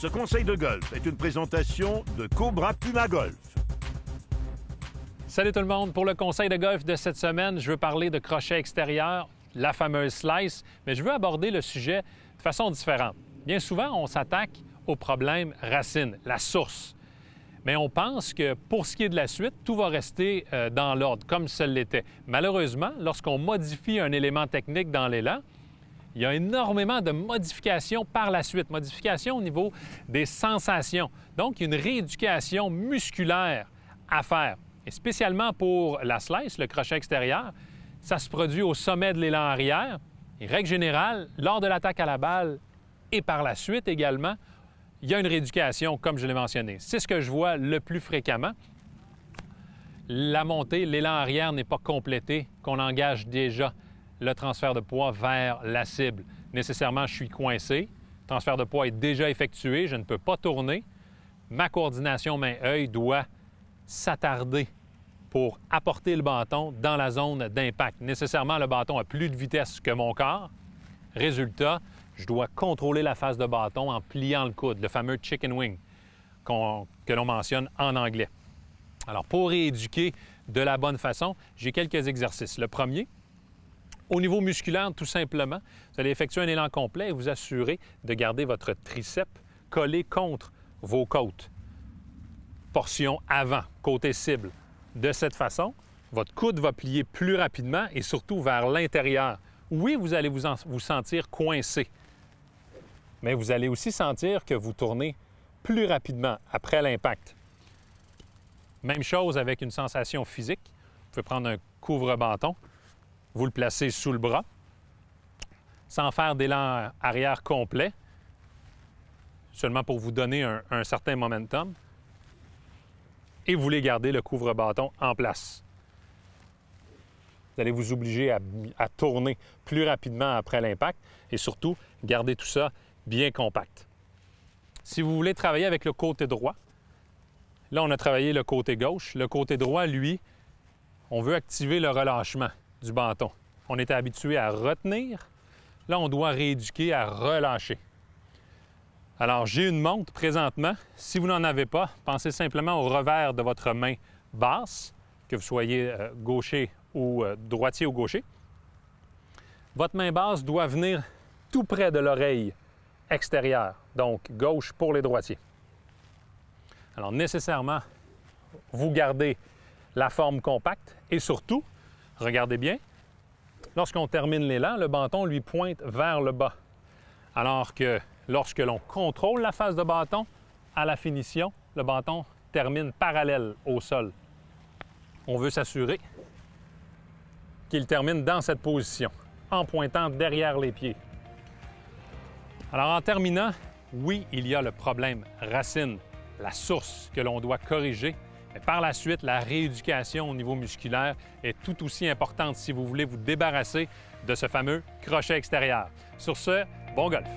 Ce conseil de golf est une présentation de Cobra Puma Golf. Salut tout le monde! Pour le conseil de golf de cette semaine, je veux parler de crochet extérieur, la fameuse slice, mais je veux aborder le sujet de façon différente. Bien souvent, on s'attaque au problème racine, la source. Mais on pense que pour ce qui est de la suite, tout va rester dans l'ordre, comme ce l'était. Malheureusement, lorsqu'on modifie un élément technique dans l'élan, il y a énormément de modifications par la suite, modifications au niveau des sensations. Donc, il y a une rééducation musculaire à faire. Et spécialement pour la slice, le crochet extérieur, ça se produit au sommet de l'élan arrière. Et règle générale, lors de l'attaque à la balle et par la suite également, il y a une rééducation, comme je l'ai mentionné. C'est ce que je vois le plus fréquemment. La montée, l'élan arrière n'est pas complété, qu'on engage déjà le transfert de poids vers la cible. Nécessairement, je suis coincé. Le transfert de poids est déjà effectué, je ne peux pas tourner. Ma coordination main-œil doit s'attarder pour apporter le bâton dans la zone d'impact. Nécessairement, le bâton a plus de vitesse que mon corps. Résultat, je dois contrôler la face de bâton en pliant le coude, le fameux chicken wing que l'on mentionne en anglais. Alors, pour rééduquer de la bonne façon, j'ai quelques exercices. Le premier, au niveau musculaire, tout simplement, vous allez effectuer un élan complet et vous assurer de garder votre triceps collé contre vos côtes. Portion avant, côté cible. De cette façon, votre coude va plier plus rapidement et surtout vers l'intérieur. Oui, vous allez vous sentir coincé, mais vous allez aussi sentir que vous tournez plus rapidement après l'impact. Même chose avec une sensation physique. Vous pouvez prendre un couvre-bâton, vous le placez sous le bras, sans faire d'élan arrière complet, seulement pour vous donner un certain momentum, et vous voulez garder le couvre-bâton en place. Vous allez vous obliger à tourner plus rapidement après l'impact et surtout, garder tout ça bien compact. Si vous voulez travailler avec le côté droit, là, on a travaillé le côté gauche. Le côté droit, lui, on veut activer le relâchement du bâton. On était habitué à retenir. Là, on doit rééduquer à relâcher. Alors, j'ai une montre présentement. Si vous n'en avez pas, pensez simplement au revers de votre main basse, que vous soyez gaucher ou droitier ou gaucher. Votre main basse doit venir tout près de l'oreille extérieure, donc gauche pour les droitiers. Alors, nécessairement, vous gardez la forme compacte et surtout, regardez bien, lorsqu'on termine l'élan, le bâton lui pointe vers le bas. Alors que lorsque l'on contrôle la face de bâton, à la finition, le bâton termine parallèle au sol. On veut s'assurer qu'il termine dans cette position, en pointant derrière les pieds. Alors, en terminant, oui, il y a le problème racine, la source que l'on doit corriger, mais par la suite, la rééducation au niveau musculaire est tout aussi importante si vous voulez vous débarrasser de ce fameux crochet extérieur. Sur ce, bon golf!